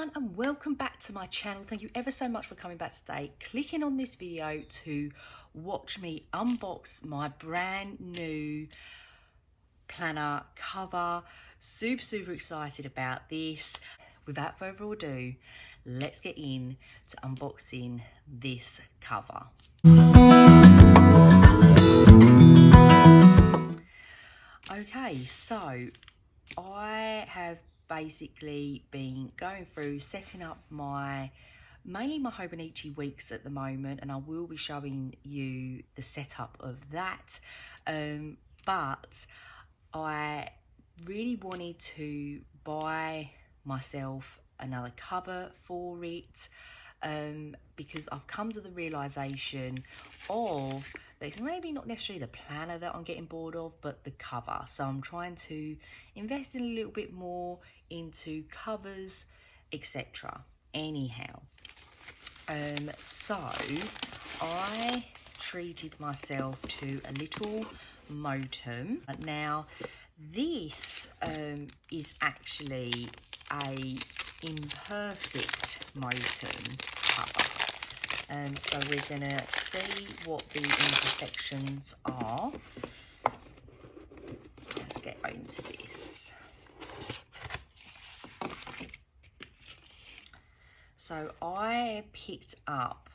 everyone, and welcome back to my channel. Thank you ever so much for coming back today, clicking on this video to watch me unbox my brand new planner cover. Super excited about this. Without further ado, let's get in to unboxing this cover. Okay, so I have basically been going through setting up mainly my Hobonichi weeks at the moment, and I will be showing you the setup of that, but I really wanted to buy myself another cover for it, because I've come to the realization of that it's maybe not necessarily the planner that I'm getting bored of, but the cover. So I'm trying to invest in a little bit more into covers, etc. Anyhow, so I treated myself to a little Moterm. Now this is actually a imperfect Moterm cover. So we're gonna see what the imperfections are. Let's get into this. So I picked up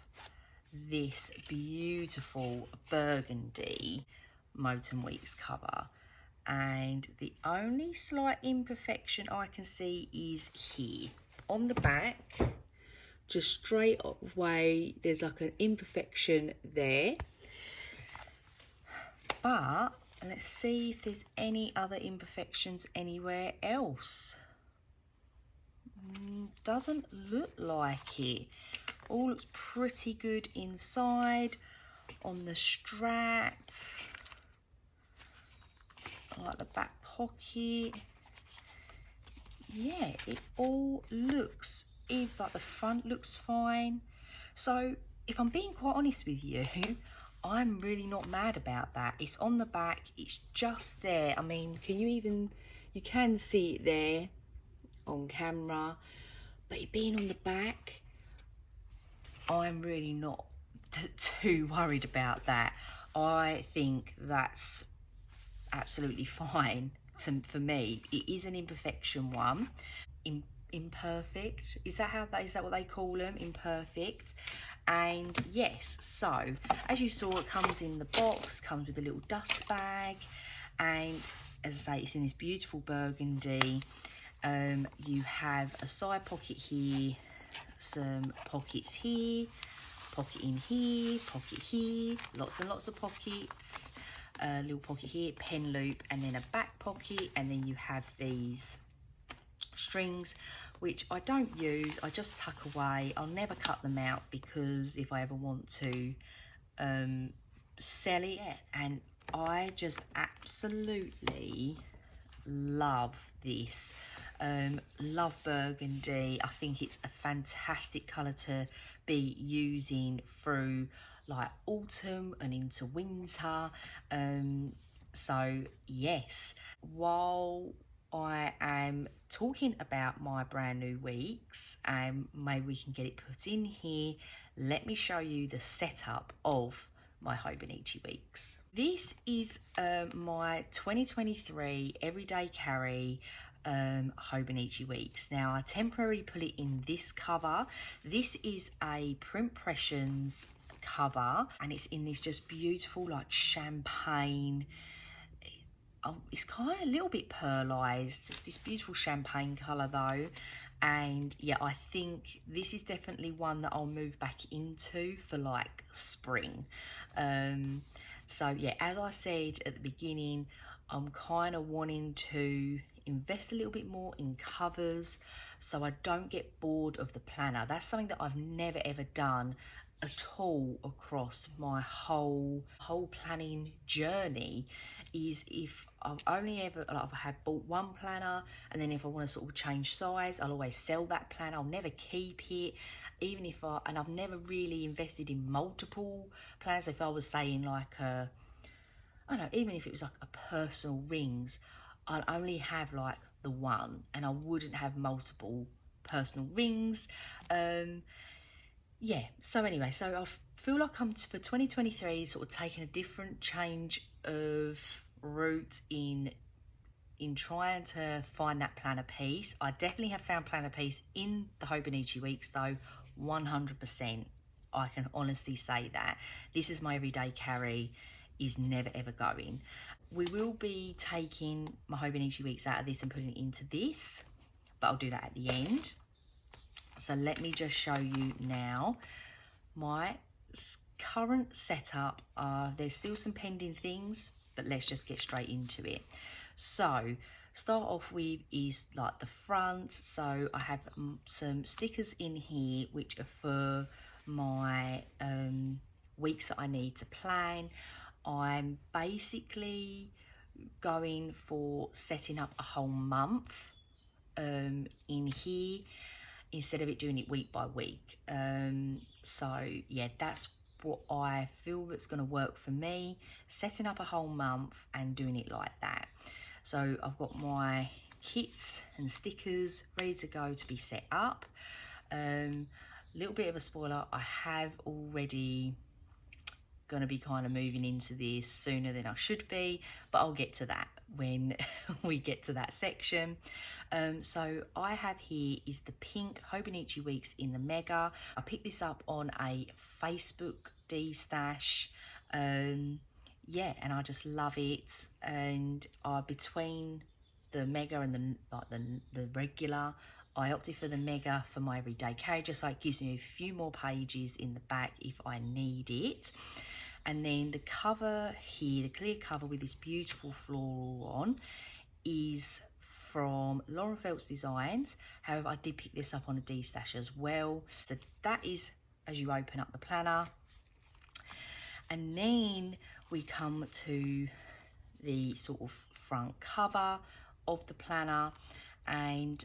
this beautiful burgundy Moterm Weeks cover, and the only slight imperfection I can see is here on the back. Just straight away, there's like an imperfection there. But let's see if there's any other imperfections anywhere else. Doesn't look like it. All looks pretty good inside. On the strap, I like the back pocket. Yeah, it all looks, like the front looks fine. So if I'm being quite honest with you, I'm really not mad about that. It's on the back, it's just there. I mean, you can see it there on camera, but it being on the back, I'm really not too worried about that. I think that's absolutely fine for me. It is an imperfection one. Imperfect, is that what they call them? Imperfect. And yes, so as you saw, it comes in the box, comes with a little dust bag, and as I say, it's in this beautiful burgundy. You have a side pocket here, some pockets here, pocket in here, pocket here, lots and lots of pockets, a little pocket here, pen loop, and then a back pocket, and then you have these strings which I don't use. I just tuck away. I'll never cut them out because if I ever want to sell it, and I just absolutely love this. Love burgundy. I think it's a fantastic colour to be using through like autumn and into winter. So yes, while I am talking about my brand new weeks, and maybe we can get it put in here, let me show you the setup of my Hobonichi weeks. This is my 2023 everyday carry Hobonichi weeks. Now I temporarily put it in this cover. This is a Printpressions cover, and it's in this just beautiful like champagne. It's kind of a little bit pearlized, just this beautiful champagne colour though. And yeah, I think this is definitely one that I'll move back into for like spring. So yeah, as I said at the beginning, I'm kind of wanting to invest a little bit more in covers so I don't get bored of the planner. That's something that I've never ever done at all across my whole planning journey, is if I've only ever, like, I've had bought one planner, and then if I want to sort of change size, I'll always sell that planner. I'll never keep it, even if and I've never really invested in multiple planners. If I was saying like I don't know, even if it was like a personal rings, I'll only have like the one, and I wouldn't have multiple personal rings. Yeah, so anyway, so I feel like I'm for 2023 sort of taking a different change of route in trying to find that planner piece. I definitely have found planner piece in the Hobonichi weeks though, 100%. I can honestly say that. This is my everyday carry, is never ever going. We will be taking my Hobonichi weeks out of this and putting it into this, but I'll do that at the end. So let me just show you now my current setup. There's still some pending things, but let's just get straight into it. So start off with is like the front. So I have some stickers in here which are for my weeks that I need to plan. I'm basically going for setting up a whole month in here instead of it doing it week by week. So yeah, that's what I feel that's going to work for me, setting up a whole month and doing it like that. So I've got my kits and stickers ready to go to be set up. Little bit of a spoiler, I have already going to be kind of moving into this sooner than I should be, but I'll get to that when we get to that section. So I have here is the pink Hobonichi weeks in the mega. I picked this up on a Facebook D-stash. Yeah, and I just love it. And between the mega and the regular, I opted for the mega for my everyday carry, just so it gives me a few more pages in the back if I need it. And then the cover here, the clear cover with this beautiful floral on, is from Lauren Felt's Designs. However, I did pick this up on a D-stash as well. So that is as you open up the planner. And then we come to the sort of front cover of the planner. And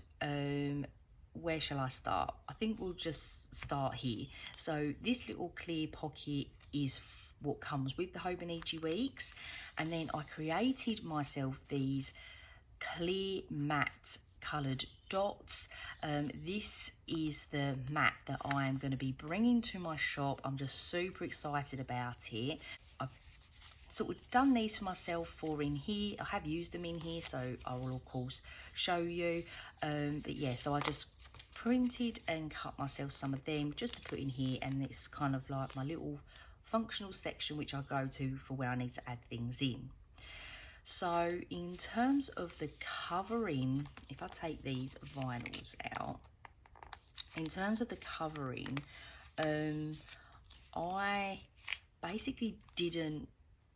where shall I start? I think we'll just start here. So this little clear pocket is what comes with the Hobonichi weeks. And then I created myself these clear matte coloured dots. This is the mat that I am going to be bringing to my shop. I'm just super excited about it. I've sort of done these for myself for in here. I have used them in here, so I will of course show you. But yeah, so I just printed and cut myself some of them just to put in here, and it's kind of like my little functional section which I go to for where I need to add things in. So in terms of the covering, if I take these vinyls out, in terms of the covering, I basically didn't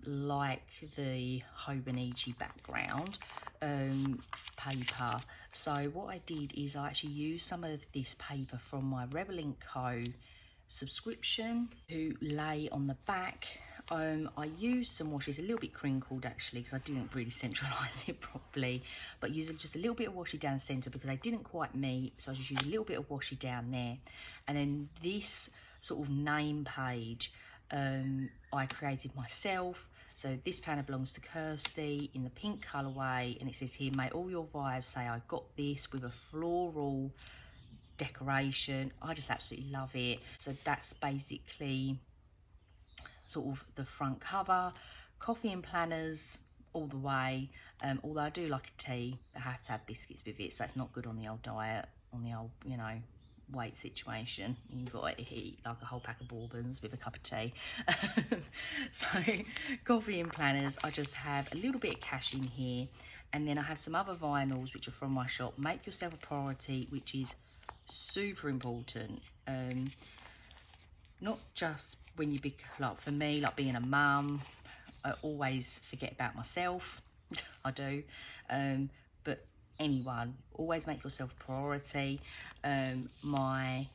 like the Hobonichi background paper. So what I did is I actually used some of this paper from my Rebel & Co subscription to lay on the back. I used some washi. It's a little bit crinkled actually because I didn't really centralise it properly, but using just a little bit of washi down the centre because they didn't quite meet, so I just used a little bit of washi down there. And then this sort of name page I created myself. So this planner belongs to Kirsty in the pink colourway, and it says here, may all your vibes say I got this, with a floral decoration. I just absolutely love it. So that's basically sort of the front cover. Coffee and planners all the way. Although I do like a tea, I have to have biscuits with it, so it's not good on the old diet, on the old, you know, weight situation. You've got to eat like a whole pack of bourbons with a cup of tea. So coffee and planners. I just have a little bit of cash in here, and then I have some other vinyls which are from my shop. Make yourself a priority, which is super important. Not just when you like for me, like being a mum, I always forget about myself. I do, but anyone, always make yourself a priority. My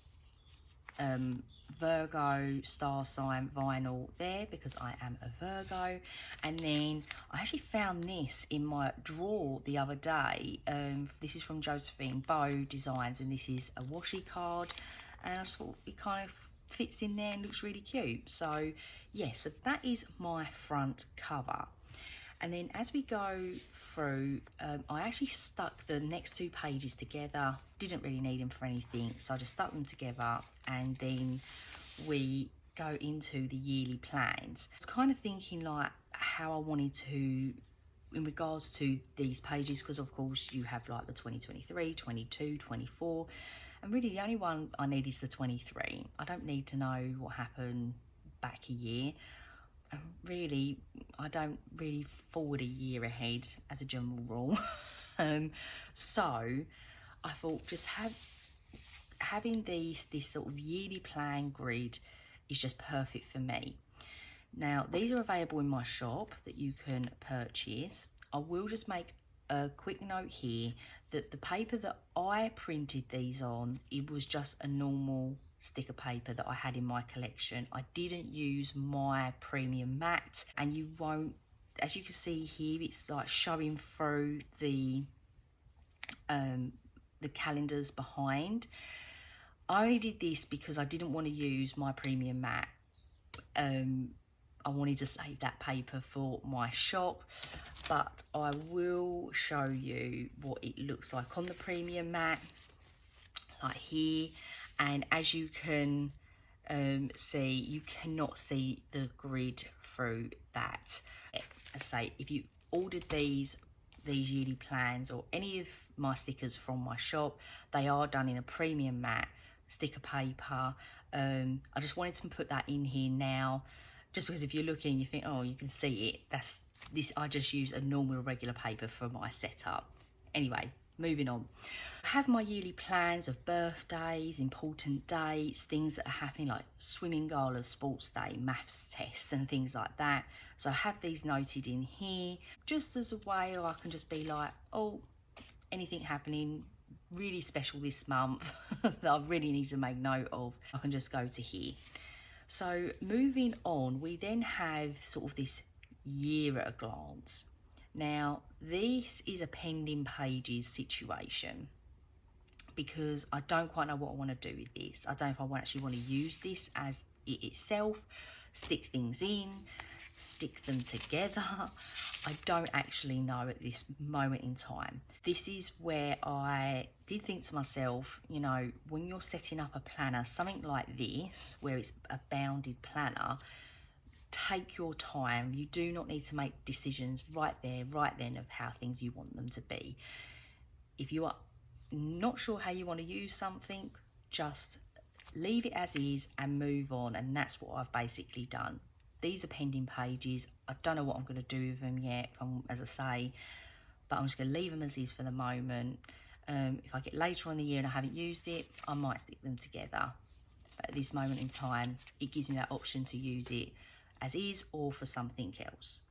Virgo star sign vinyl there because I am a Virgo. And then I actually found this in my drawer the other day. This is from Josephine Bow Designs, and this is a washi card, and I just thought it kind of fits in there and looks really cute. So yeah, so that is my front cover. And then as we go through, I actually stuck the next 2 pages together. Didn't really need them for anything, so I just stuck them together, and then we go into the yearly plans. I was kind of thinking like how I wanted to, in regards to these pages, because of course you have like the 2023, 22, 24, and really the only one I need is the 23. I don't need to know what happened back a year. And really, I don't really forward a year ahead as a general rule. So I thought just having this sort of yearly plan grid is just perfect for me. Now, these are available in my shop that you can purchase. I will just make a quick note here that the paper that I printed these on, it was just a normal sticker paper that I had in my collection. I didn't use my premium matte, and you won't, as you can see here, it's like showing through the calendars behind. I only did this because I didn't want to use my premium matte. I wanted to save that paper for my shop, but I will show you what it looks like on the premium matte, like here. And as you can see, you cannot see the grid through that. I say, if you ordered these yearly plans or any of my stickers from my shop, they are done in a premium matte sticker paper. I just wanted to put that in here now, just because if you're looking, you think, oh, you can see it. That's this. I just use a normal regular paper for my setup. Anyway, moving on. I have my yearly plans of birthdays, important dates, things that are happening like swimming galas, sports day, maths tests and things like that. So I have these noted in here just as a way I can just be like, oh, anything happening really special this month that I really need to make note of, I can just go to here. So moving on, we then have sort of this year at a glance. Now, this is a pending pages situation because I don't quite know what I want to do with this. I don't know if I actually want to use this as it itself, stick things in, stick them together. I don't actually know at this moment in time. This is where I did think to myself, you know, when you're setting up a planner, something like this, where it's a bounded planner, take your time. You do not need to make decisions right there, right then of how things you want them to be. If you are not sure how you want to use something, just leave it as is and move on. And that's what I've basically done. These are pending pages. I don't know what I'm going to do with them yet, as I say, but I'm just going to leave them as is for the moment. If I get later on in the year and I haven't used it, I might stick them together. But at this moment in time, it gives me that option to use it as is or for something else.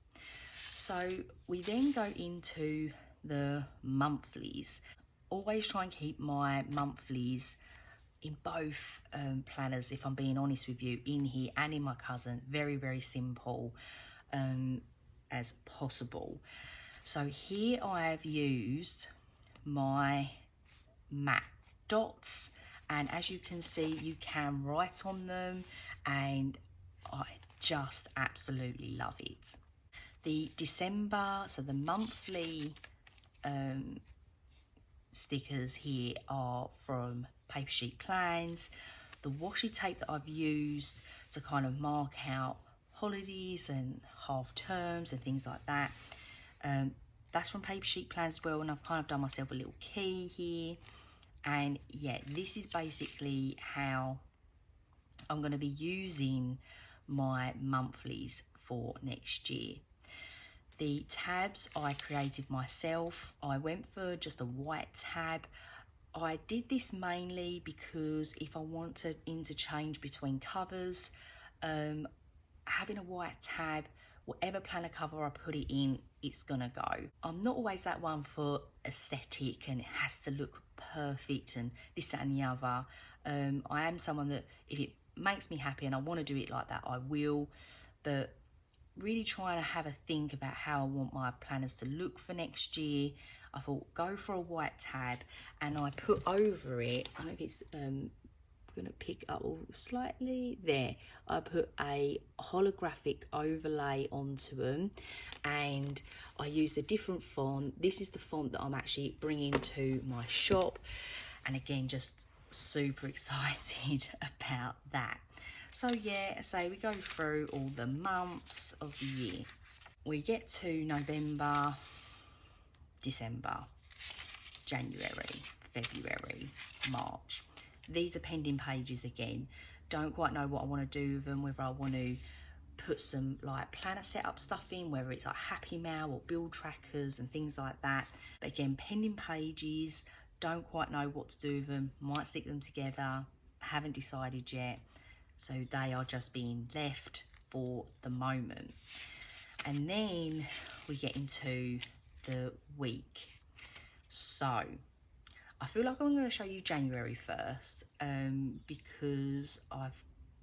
So we then go into the monthlies. Always try and keep my monthlies in both planners, if I'm being honest with you, in here and in my cousin, very, very simple as possible. So here I have used my matte dots, and as you can see, you can write on them, and I just absolutely love it. The December, so the monthly stickers here are from Paper Sheet Plans. The washi tape that I've used to kind of mark out holidays and half terms and things like that, that's from Paper Sheet Plans as well, and I've kind of done myself a little key here. And yeah, this is basically how I'm going to be using my monthlies for next year. The tabs I created myself. I went for just a white tab. I did this mainly because if I want to interchange between covers, having a white tab, whatever planner cover I put it in, it's gonna go. I'm not always that one for aesthetic and it has to look perfect and this, that and the other. I am someone that if it makes me happy and I want to do it like that, I will. But really trying to have a think about how I want my planners to look for next year, I thought go for a white tab, and I put over it, I don't know if it's going to pick up slightly there. I put a holographic overlay onto them, and I used a different font. This is the font that I'm actually bringing to my shop, and again, just super excited about that. So yeah, so we go through all the months of the year. We get to November, December, January, February, March. These are pending pages again. Don't quite know what I want to do with them, whether I want to put some like planner setup stuff in, whether it's like Happy Mail or build trackers and things like that. But again, pending pages, don't quite know what to do with them, might stick them together, haven't decided yet. So they are just being left for the moment. And then we get into the week. So I feel like I'm going to show you January first, because I've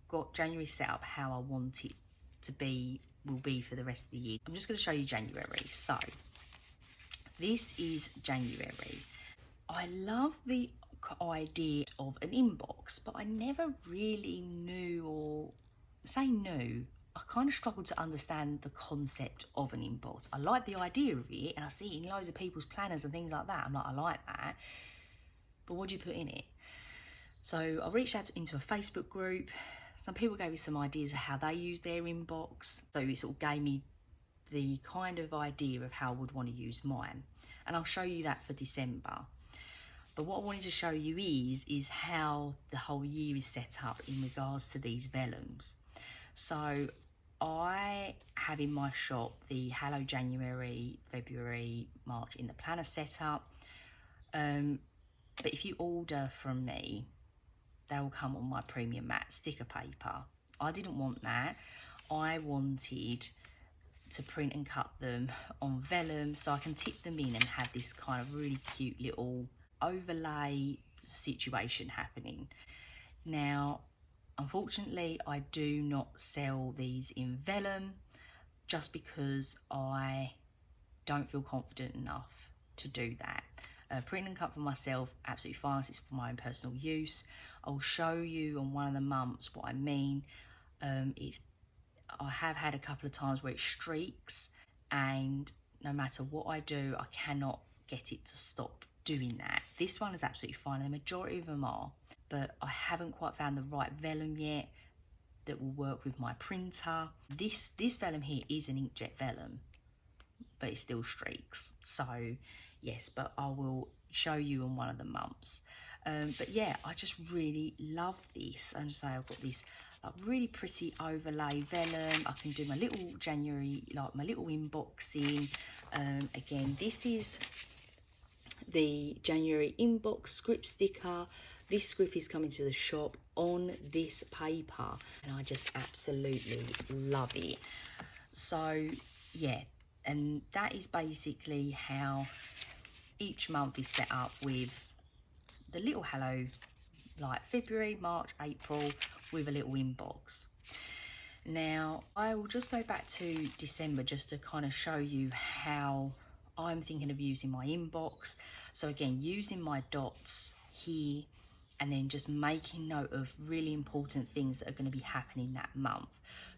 got January set up how I want it to be, will be for the rest of the year. I'm just going to show you January. So this is January. I love the idea of an inbox, but I never really knew, or say knew, I kind of struggled to understand the concept of an inbox. I like the idea of it, and I see it in loads of people's planners and things like that. I'm like, I like that, but what do you put in it? So I reached out into a Facebook group. Some people gave me some ideas of how they use their inbox. So it sort of gave me the kind of idea of how I would want to use mine. And I'll show you that for December. But what I wanted to show you is how the whole year is set up in regards to these vellums. So I have in my shop the Hello January, February, March in the planner setup. But if you order from me, they will come on my premium matte sticker paper. I didn't want that. I wanted to print and cut them on vellum so I can tip them in and have this kind of really cute little overlay situation happening. Now, unfortunately, I do not sell these in vellum just because I don't feel confident enough to do that. Print and cut for myself, absolutely fine. It's for my own personal use. I'll show you on one of the months what I mean. I have had a couple of times where it streaks, and no matter what I do, I cannot get it to stop doing that. This one is absolutely fine. The majority of them are, but I haven't quite found the right vellum yet that will work with my printer. This vellum here is an inkjet vellum, but it still streaks. So yes, but I will show you on one of the months. But yeah, I just really love this. And so I've got this like really pretty overlay vellum. I can do my little January, like my little inboxing. Again, this is the January inbox script sticker. This script is coming to the shop on this paper, and I just absolutely love it. So yeah, and that is basically how each month is set up, with the little hello, like February, March, April, with a little inbox. Now I will just go back to December just to kind of show you how I'm thinking of using my inbox. So again, using my dots here, and then just making note of really important things that are going to be happening that month.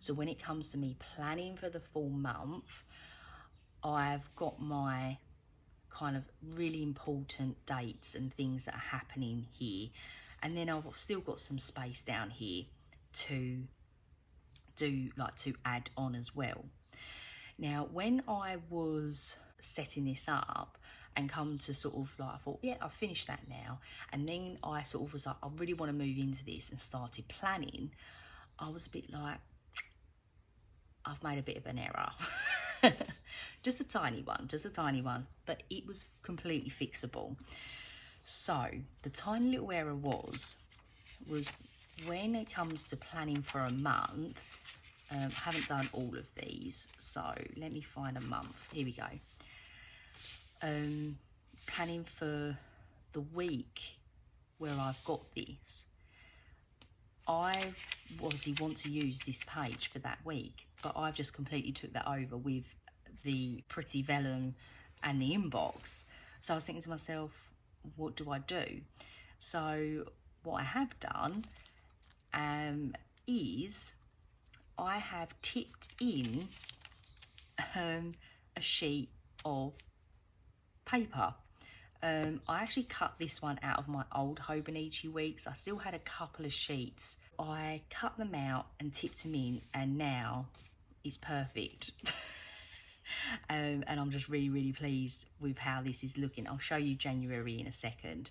So when it comes to me planning for the full month, I've got my kind of really important dates and things that are happening here, and then I've still got some space down here to do, like, to add on as well. Now when I was setting this up and come to sort of like, I thought, yeah, I've finished that now, and then I sort of was like, I really want to move into this and started planning, I was a bit like, I've made a bit of an error. just a tiny one, but it was completely fixable. So the tiny little error was when it comes to planning for a month, I haven't done all of these, so let me find a month. Here we go. Planning for the week where I've got this, I obviously want to use this page for that week, but I've just completely took that over with the pretty vellum and the inbox. So I was thinking to myself, what do I do? So what I have done is I have tipped in a sheet of paper. I actually cut this one out of my old Hobonichi weeks. I still had a couple of sheets. I cut them out and tipped them in, and now it's perfect. And I'm just really pleased with how this is looking. I'll show you January in a second,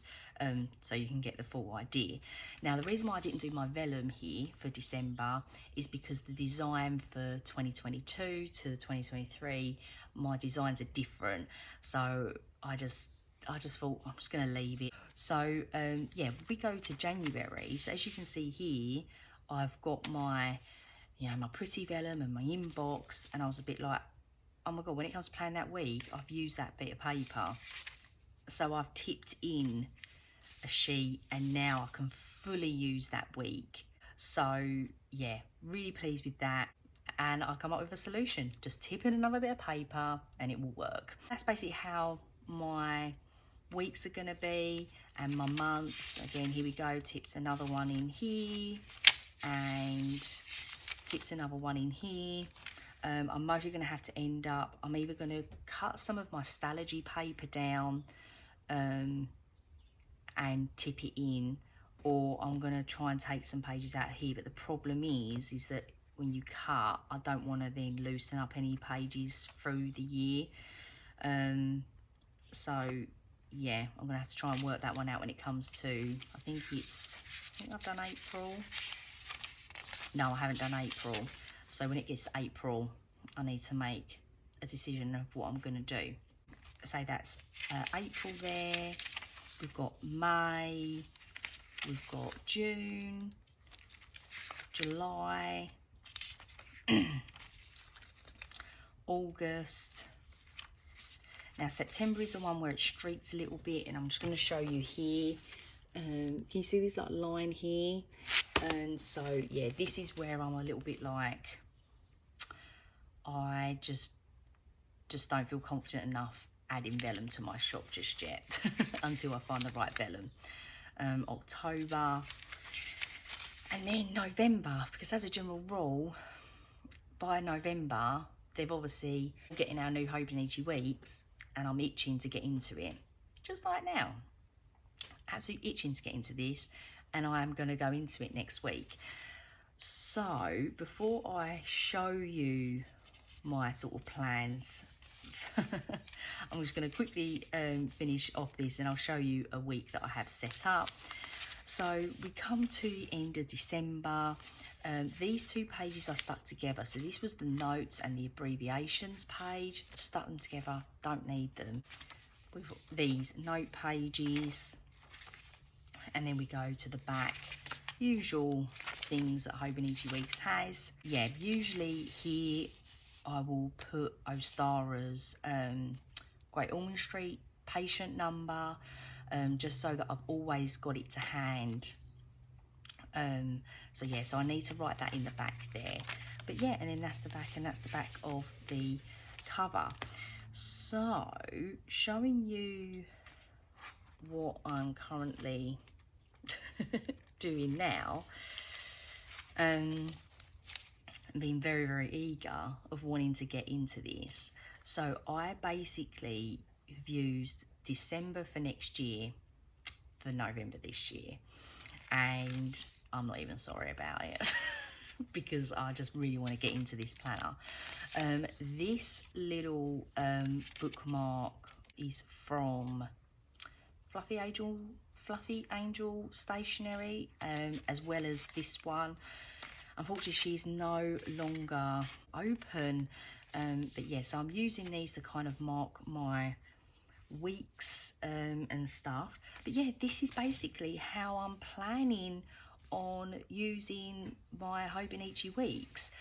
so you can get the full idea. Now, the reason why I didn't do my vellum here for December is because the design for 2022 to 2023, my designs are different. So I just thought I'm just going to leave it. So yeah, we go to January. So as you can see here, I've got my, you know, my pretty vellum and my inbox, and I was a bit like, oh my God, when it comes to planning that week, I've used that bit of paper. So I've tipped in a sheet, and now I can fully use that week. So yeah, really pleased with that. And I'll come up with a solution. Just tip in another bit of paper and it will work. That's basically how my weeks are going to be, and my months. Again, here we go, tips another one in here, and tips another one in here. I'm mostly going to have to end up, I'm either going to cut some of my Stalogy paper down and tip it in, or I'm going to try and take some pages out here. But the problem is that when you cut, I don't want to then loosen up any pages through the year. So yeah, I'm going to have to try and work that one out when it comes to, I think I've done April. No, I haven't done April. So when it gets April, I need to make a decision of what I'm going to do. So that's April there. We've got May. We've got June, July, August. Now September is the one where it streaks a little bit, and I'm just going to show you here. Can you see this like line here? And so yeah, this is where I'm a little bit like, I just don't feel confident enough adding vellum to my shop just yet until I find the right vellum. October, and then November, because as a general rule, by November they've obviously getting our new Hobonichi weeks, and I'm itching to get into it, just like now. Absolutely itching to get into this, and I am going to go into it next week. So before I show you my sort of plans, I'm just going to quickly finish off this, and I'll show you a week that I have set up. So we come to the end of December. These two pages are stuck together. So this was the notes and the abbreviations page. Stuck them together, don't need them. We've got these note pages, and then we go to the back. Usual things that Hobonichi Weeks has. Yeah, usually here I will put Ostara's Great Ormond Street patient number, just so that I've always got it to hand. So yeah, so I need to write that in the back there. But yeah, and then that's the back, and that's the back of the cover. So showing you what I'm currently doing now, and being very eager of wanting to get into this. So I basically have used December for next year for November this year, and I'm not even sorry about it because I just really want to get into this planner. This little bookmark is from Fluffy Angel Stationery, as well as this one. Unfortunately, she's no longer open, but yeah, so I'm using these to kind of mark my weeks and stuff. But yeah, this is basically how I'm planning on using my Hobonichi weeks.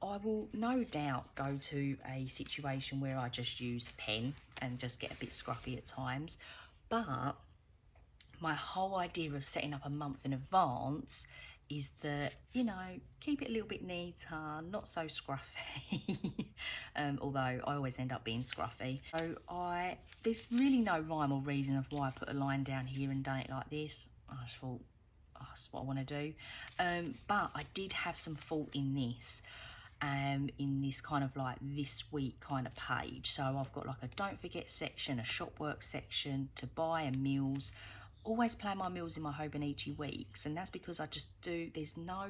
I will no doubt go to a situation where I just use a pen and just get a bit scruffy at times, but my whole idea of setting up a month in advance is that, you know, keep it a little bit neater, not so scruffy. Although I always end up being scruffy. So there's really no rhyme or reason of why I put a line down here and done it like this. I just thought, oh, that's what I want to do. But I did have some thought in this kind of like this week kind of page. So I've got like a don't forget section, a shop work section, to buy, and meals. Always plan my meals in my Hobonichi weeks, and that's because I just do, there's no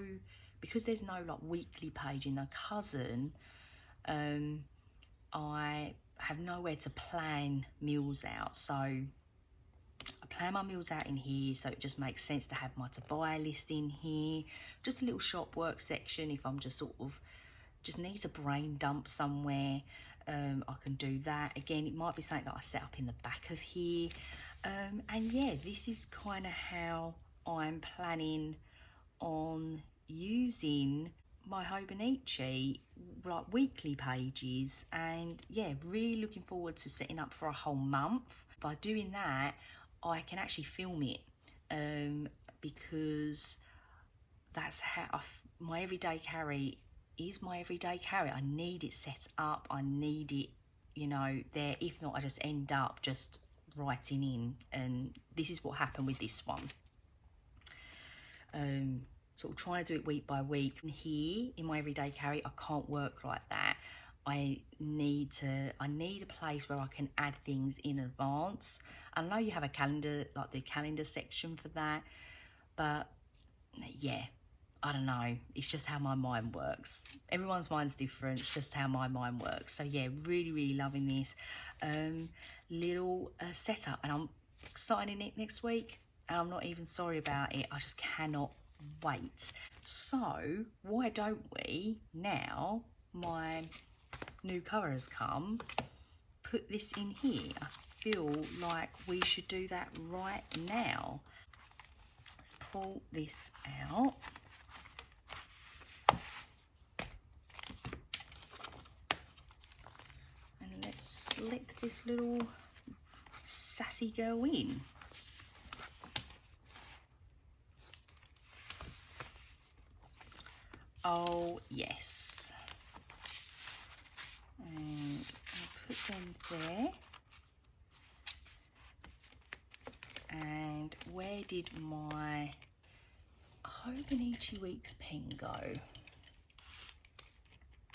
like weekly page in the cousin. I have nowhere to plan meals out, so I plan my meals out in here, so it just makes sense to have my to buy list in here. Just a little shop work section if I'm just sort of just need to brain dump somewhere. I can do that. Again, it might be something that I set up in the back of here. And yeah, this is kind of how I'm planning on using my Hobonichi like weekly pages, and yeah, really looking forward to setting up for a whole month. By doing that, I can actually film it, because that's how my everyday carry is my everyday carry. I need it set up, I need it, you know, there. If not, I just end up just writing in, and this is what happened with this one. Sort of trying to do it week by week. And here in my everyday carry, I can't work like that. I need a place where I can add things in advance. I know you have a calendar, like the calendar section for that, but yeah, I don't know. It's just how my mind works. Everyone's mind's different. It's just how my mind works. So yeah, really, really loving this little setup, and I'm starting it next week, and I'm not even sorry about it. I just cannot wait. So why don't we, now my new cover has come, put this in here? I feel like we should do that right now. Let's pull this out. And let's slip this little sassy girl in. Oh yes, and I'll put them there. And where did my Hobonichi Weeks pen go?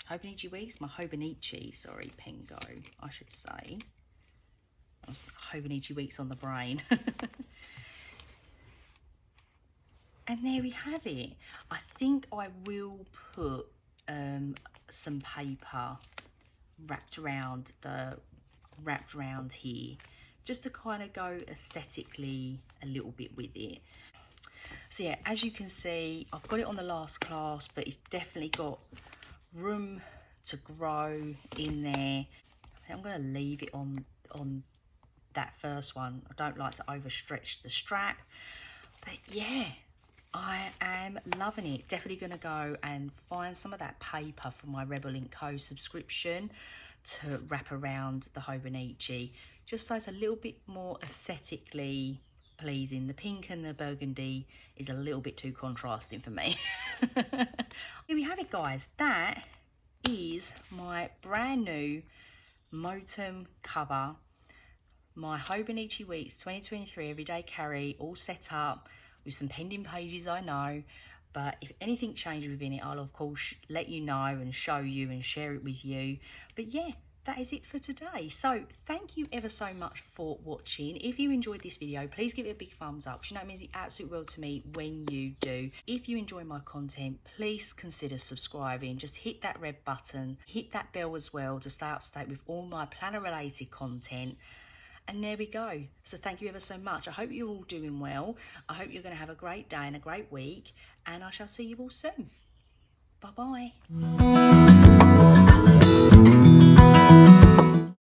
Hobonichi Weeks? My Hobonichi, sorry, pen go, I should say. Hobonichi Weeks on the brain. And there we have it. I think I will put some paper wrapped around here, just to kind of go aesthetically a little bit with it. So yeah, as you can see, I've got it on the last clasp, but it's definitely got room to grow in there. I think I'm going to leave it on that first one. I don't like to overstretch the strap, but yeah, I am loving it. Definitely going to go and find some of that paper from my Rebel & Co subscription to wrap around the Hobonichi, just so it's a little bit more aesthetically pleasing. The pink and the burgundy is a little bit too contrasting for me. Here we have it, guys. That is my brand new Moterm cover, my Hobonichi Weeks 2023 Everyday Carry, all set up with some pending pages, I know, but if anything changes within it, I'll of course let you know and show you and share it with you. But yeah, that is it for today. So thank you ever so much for watching. If you enjoyed this video, please give it a big thumbs up, because you know it means the absolute world to me when you do. If you enjoy my content, please consider subscribing. Just hit that red button, hit that bell as well to stay up to date with all my planner related content. And there we go. So thank you ever so much. I hope you're all doing well. I hope you're going to have a great day and a great week, and I shall see you all soon. Bye bye.